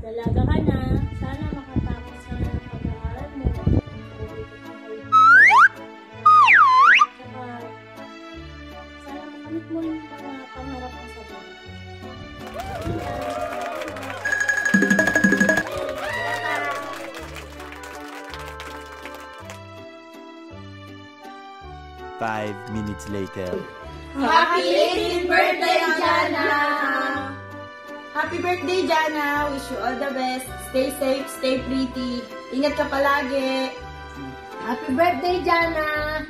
Dalaga ka na. Sana makatapos ka na ng pag-aaral mo. Saka, sana makamit mo yung mga pangarap mo sa buhay. 5 minutes later. Happy 18th birthday, Jana! Happy birthday, Jana! Wish you all the best. Stay safe, stay pretty. Ingat ka palagi. Happy birthday, Jana!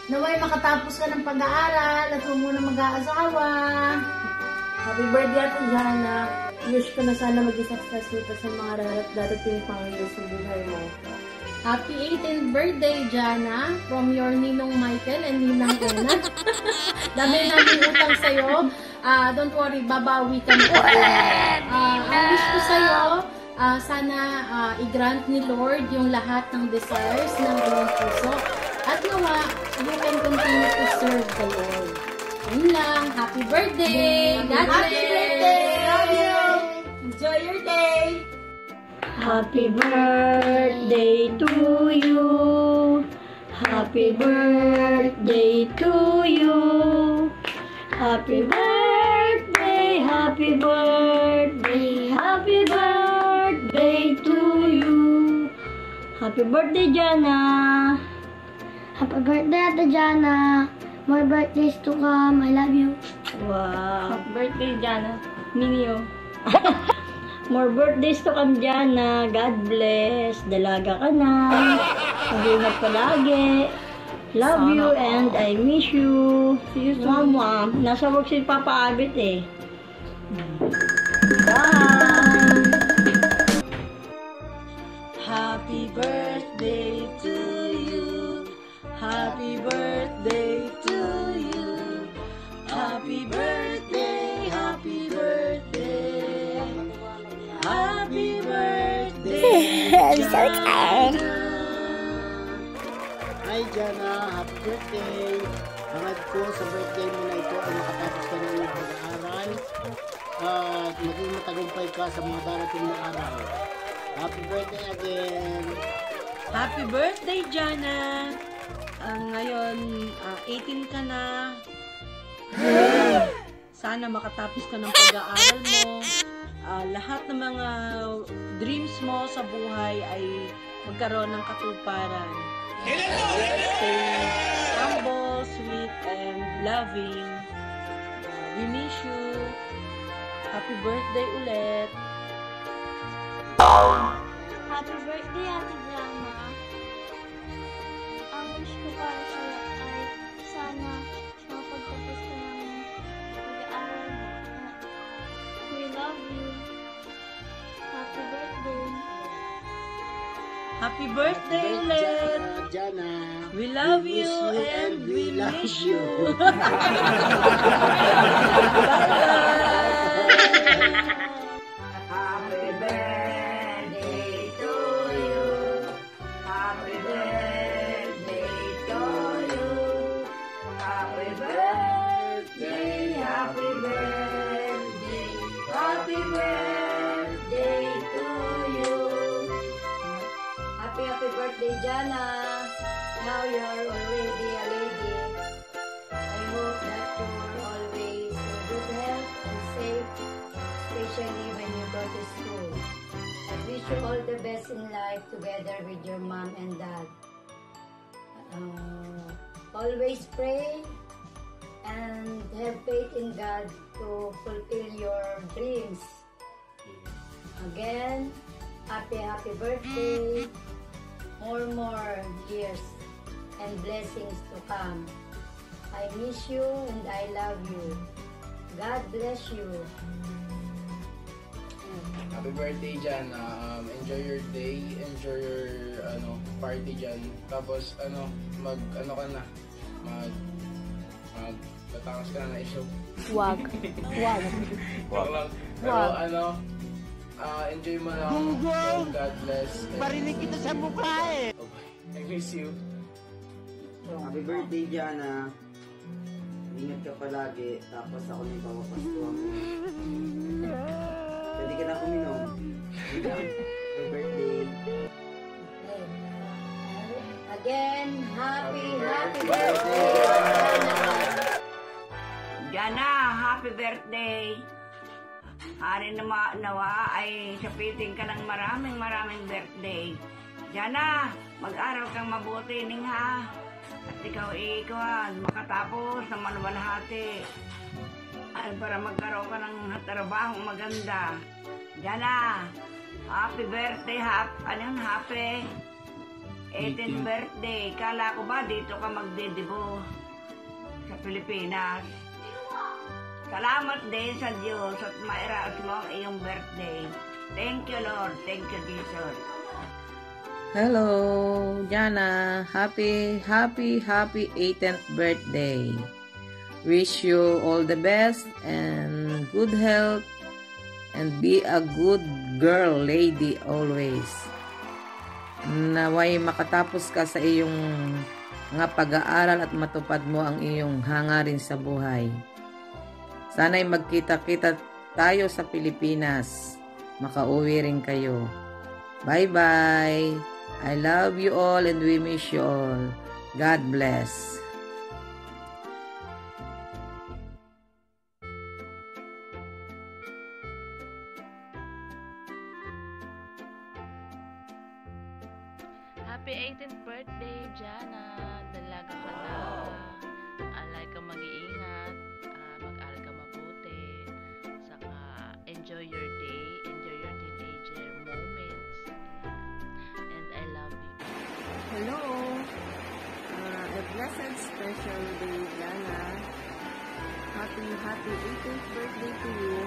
Naway makatapos ka ng pag-aaral at huwag mo na mag-aasawa. Happy birthday, Ate Jana. Wish ko na sana maging successful ka sa mga darating pang sa buhay mo. Happy 18th birthday, Jana, from your Ninong Michael and Ninang Ena. Dami namin utang sa'yo. Don't worry, babawi ka na. Ang wish ko sa'yo, sana i-grant ni Lord yung lahat ng desires ng iyong puso. At nawa, you can continue to serve the Lord. Yun lang. Happy birthday! God bless! Happy birthday! Love you! Enjoy your day! Happy birthday to you. Happy birthday to you. Happy birthday, happy birthday, happy birthday to you. Happy birthday, Jana. Happy birthday, Ate Jana. More birthdays to come. I love you. Wow. Happy birthday, Jana. Minio. More birthdays to come, Jana. God bless. Dalaga ka na. Mag-ingat palagi. Love you and I miss you. See you soon. Mama, nasa work si Papa Abit eh. Bye! Happy birthday to you. Happy birthday to you. Happy birthday, happy birthday. Happy birthday. I'm so tired. Hi Jana, happy birthday. Hangad ko sa birthday mo na ito ay makatapos ka ng iyong pag-aaral at maging matagumpay ka sa mga darating na araw. Happy birthday again. Happy birthday, Jana. Ngayon, 18 ka na. Sana makatapos ka ng pag-aaral mo. Lahat ng mga dreams mo sa buhay ay magkaroon ng katuparan. Stay humble, sweet, and loving. We miss you. Happy birthday ulit. Happy birthday, Ate Jana. Ang wish ko para sa'yo ay sana makapagtapos ka ng pag-aaral mo. We love you. Happy birthday. Happy birthday ulit. Jana. We love you and we miss you. Happy birthday to you. Happy birthday to you. Happy birthday, happy birthday, happy birthday to you. Happy birthday, Jana. Now you're already a lady. I hope that you're always in good health and safe, especially when you go to school. I wish you all the best in life together with your mom and dad. Always pray and have faith in God to fulfill your dreams. Again, happy birthday. More years and blessings to come. I miss you and I love you. God bless you. Happy birthday dyan. Enjoy your day, enjoy your party dyan. Tapos ka na, tatangas ka na issue. Wag. Pero enjoy mo lang. God bless. Parinig kita sa mukha eh. I miss you. Happy birthday, Jana. Ingat ka palagi. Tapos ako na yung papapastuhan mo. Pwede ka na uminom. Happy birthday. Again, happy birthday, Jana, happy birthday. Hari nawa ay sapitin ka ng maraming birthday. Jana, mag-aral kang mabuti ning ha. At ikaw makatapos ng manumalhati. Ay, para magkaroon ka ng trabahong maganda. Jana, happy birthday, happy 18th birthday. Kala ko ba dito ka magdidibo sa Pilipinas? Salamat din sa Diyos at mairaos mo ang iyong birthday. Thank you, Lord. Thank you, Jesus. Hello, Jana. Happy 18th birthday. Wish you all the best and good health and be a good girl, lady always. Naway makatapos ka sa iyong mga pag-aaral at matupad mo ang iyong hangarin sa buhay. Sana'y magkita-kita tayo sa Pilipinas. Makauwi rin kayo. Bye-bye. I love you all and we miss you all. God bless. Happy 18th birthday, Jana. Dalaga ka na. Alay ka mag-iingat. Mag-aral ka mabuti. Saka enjoy your day. Enjoy your teenager moments. And I love you. Hello. A blessed special day, Jana. Happy 18th birthday to you.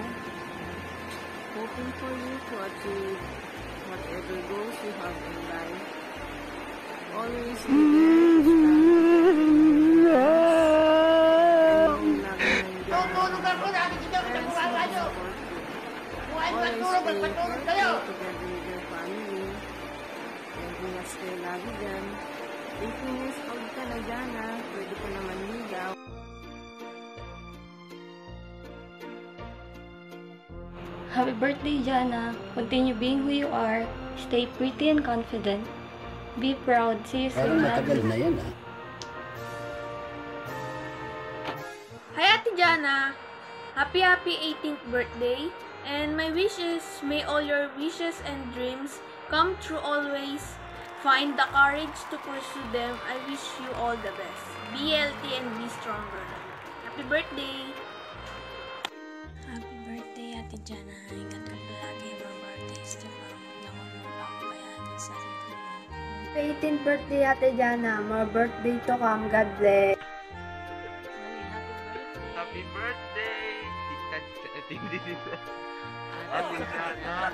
Hoping for you to achieve whatever goals you have in life. Always be there to stay lagi dyan. 18 years old ka na, Jana. Pwede ka naman ligaw. Happy birthday, Jana. Continue being who you are. Stay pretty and confident. Be proud. See you soon. Matagal na yan, ha? Hi, Ate Jana. Happy 18th birthday. And my wish is, may all your wishes and dreams come true always. Find the courage to pursue them. I wish you all the best. Be healthy and be stronger. Happy birthday! Happy birthday, Ate Jana. Ingat ka palagi. More birthdays to come. Huwag na pabayaan ang sarili mo. 18th birthday, Ate Jana. More birthday to come. God bless. Happy birthday! Hindi dito. Ate Jana.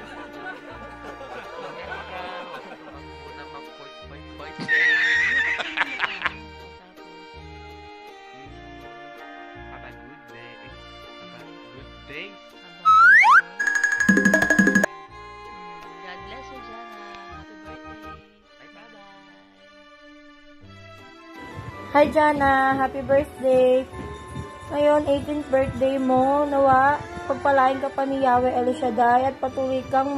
God bless you, Jana. Happy birthday. Bye-bye. Hi, Jana. Happy birthday. Ngayon, 18th birthday mo. Nawa, pagpalain ka pa ni Yahweh El Shaddai at patuloy kang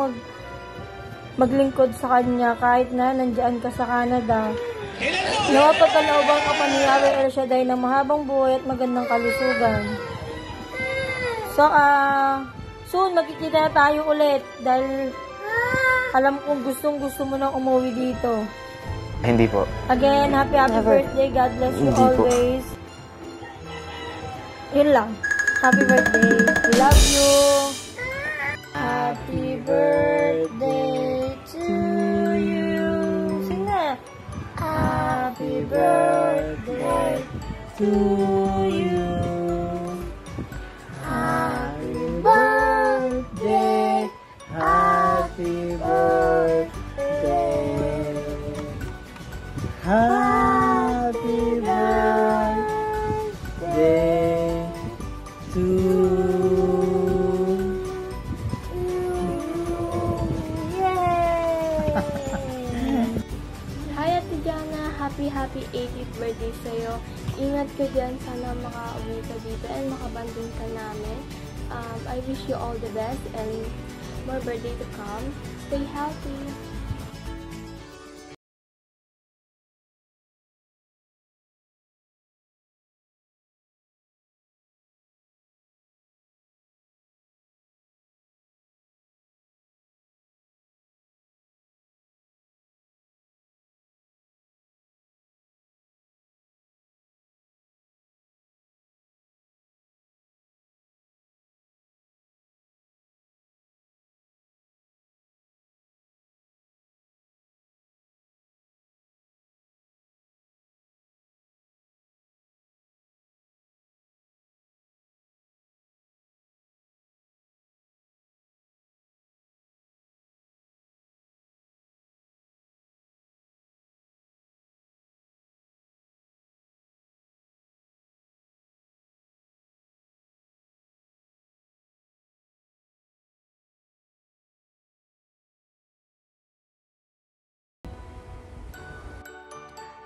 maglingkod sa Kanya kahit na nandiyan ka sa Canada. Nawa, pagkalooban ka pa ni Yahweh El Shaddai ng mahabang buhay at magandang kalusugan. So, soon, magkikita na tayo ulit dahil alam kong gustong-gusto mo nang umuwi dito. Hindi po. Again, happy birthday. God bless you always. Yun lang. Happy birthday. We love you. Happy birthday to you. Sing na. Happy birthday to you. Happy birthday. Happy birthday. Happy birthday to Hi, Ate Jana. Happy 80th birthday sa'yo. Ingat ka dyan. Sana makauwi ka dito and makabanding ka namin. I wish you all the best and more birthday to come. Stay healthy.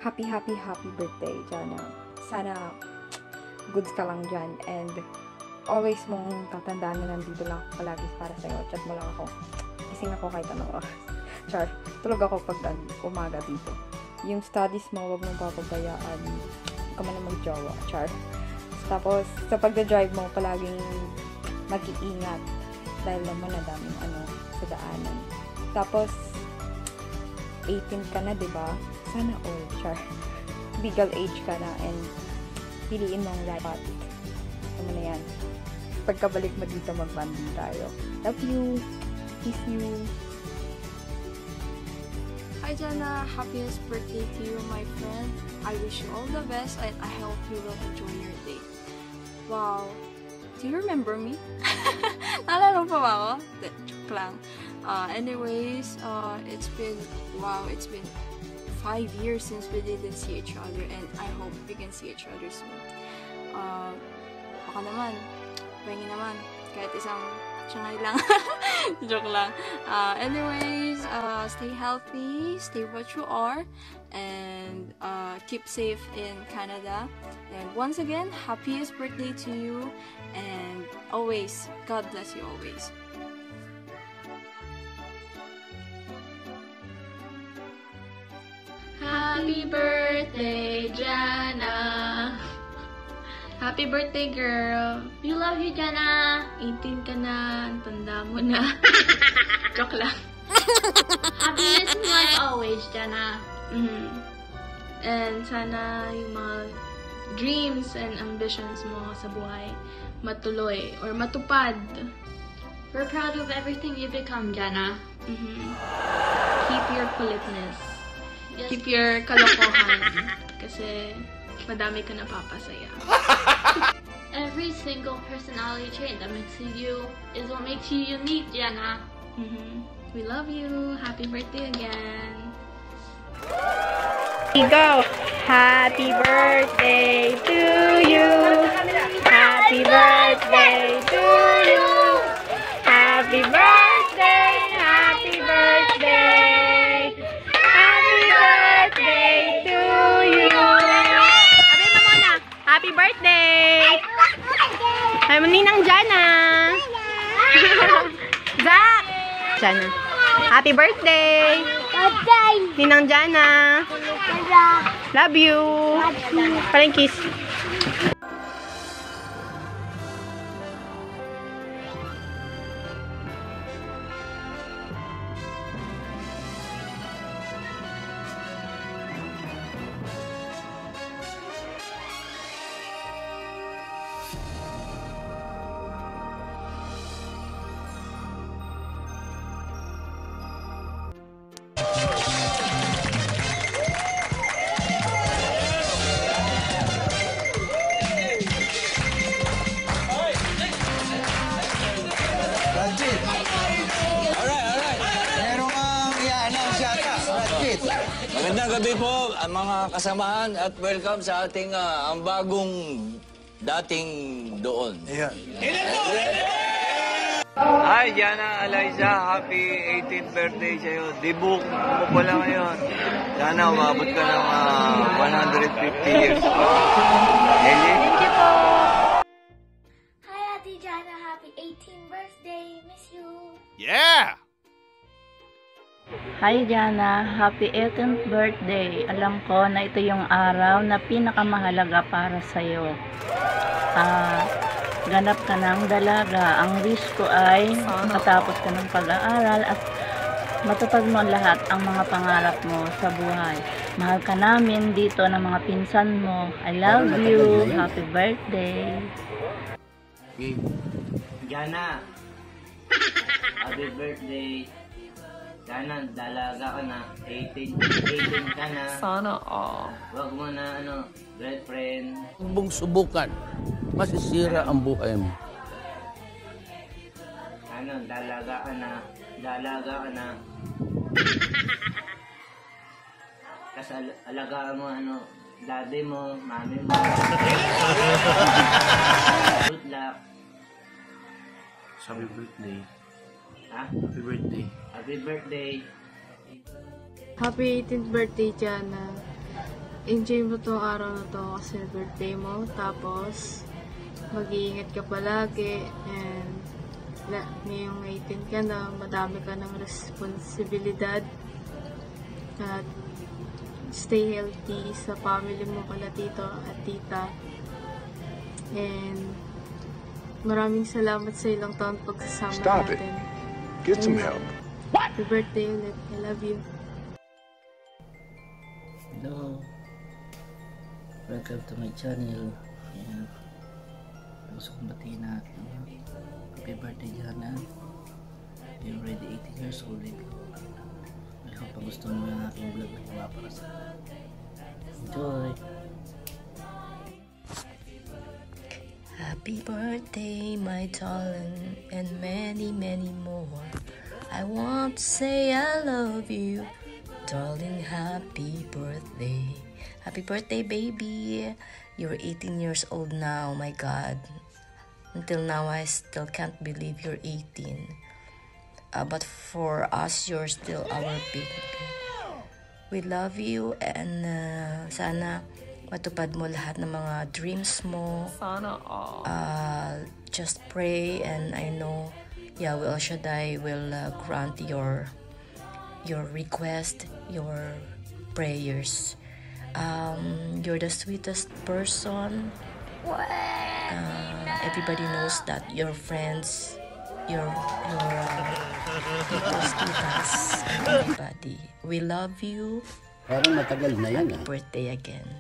Happy birthday, Jana. Sana goods ka lang dyan and always mong tatandaan na nandito lang ako palagi para sa'yo. Chat mo lang ako. Gising ako kahit anong oras. Char, tulog ako pag umaga dito. Yung studies mo, huwag mong papabayaan. Huwag ka man na mag-jowa. Char. Tapos, sa pagda-drive mo, palaging mag-iingat dahil naman na daming sa daanan. Tapos, 18 ka na, diba? Sana all, char. Legal age ka na and piliin mong right path. Ano na yan. Pagkabalik mo dito, mag-banding tayo. Love you. Kiss you. Hi Jana, happiest birthday to you, my friend. I wish you all the best and I hope you will enjoy your day. Wow. Do you remember me? Naalala mo pa ba ako? Joke lang. Anyways, it's been 5 years since we didn't see each other and I hope we can see each other soon. Baka naman, pahingi naman, kahit isang tiyangay lang. Joke lang. Anyways, stay healthy, stay what you are, and keep safe in Canada. And once again, happiest birthday to you, and always, God bless you always. Happy birthday, Jana! Happy birthday, girl! We love you, Jana! 18 ka na, ang tanda mo na. Joke lang. Happiness in life always, Jana. And sana yung mga dreams and ambitions mo sa buhay matuloy or matupad. We're proud of everything you become, Jana. Keep your politeness. Yes. Keep your kalokohan. Kasi madami ka napapasaya. Every single personality trait that makes you is what makes you unique, Jana. We love you. Happy birthday again. Go! Happy birthday to you! Happy birthday to you! Happy birthday! Happy birthday! Happy birthday to you! Sabi mo muna! Happy birthday! Ay mo ninang Jana! Zach! Jana. Happy birthday! Ninang Jana! Love you! Parang kiss. Magandang gabi po mga kasamahan at welcome sa ating ang bagong dating doon. Hi, Jana, Eliza. Happy 18th birthday sa'yo. Debut mo pala ngayon. Sana umabot ka ng 150 years. Ellie? Thank you po! Hi, Ate Jana. Happy 18th birthday. Miss you. Yeah! Hi Jana, happy 18th birthday. Alam ko na ito yung araw na pinakamahalaga para sa'yo. Ganap ka ng dalaga. Ang wish ko ay makatapos ka ng pag-aaral at matupad mo lahat ang mga pangarap mo sa buhay. Mahal ka namin dito ng mga pinsan mo. I love you. Happy birthday. Jana, happy birthday. Jana, dalaga ka na. 18 ka na. Sana all. Huwag mo na girlfriend. Huwag subukan. Masisira ang buhay mo. Dalaga ka na. Dalaga ka na. Kasi alagaan mo daddy mo, mami mo. Good luck. Happy birthday. Ha? Happy birthday. Happy birthday. Happy 18th birthday, Jana. Enjoy mo tong araw na to kasi birthday mo. Tapos, mag-iingat ka palagi. And, ngayong 18 ka na, madami ka ng responsibilidad. At, stay healthy sa family mo, kala tito at tita. And, maraming salamat sa ilang taon pagsasama natin. Get some help. Happy birthday ulit. I love you. Hello. Welcome to my channel. Ayan. Gusto kong batiin na happy birthday Jana. You're already 18 years old. I hope pa gusto mo yung aking vlog na gawa para sa enjoy. Happy birthday, my darling, and many, many more. I want to say I love you, darling, happy birthday. Happy birthday, baby. You're 18 years old now, my God. Until now, I still can't believe you're 18. But for us, you're still our baby. We love you, and sana matupad mo lahat ng mga dreams mo. Sana all. Just pray, and I know Yahweh El Shaddai will grant your request, your prayers. You're the sweetest person. Everybody knows that your friends, your titos, titas, everybody. We love you. Parang matagal na yan. Happy birthday again.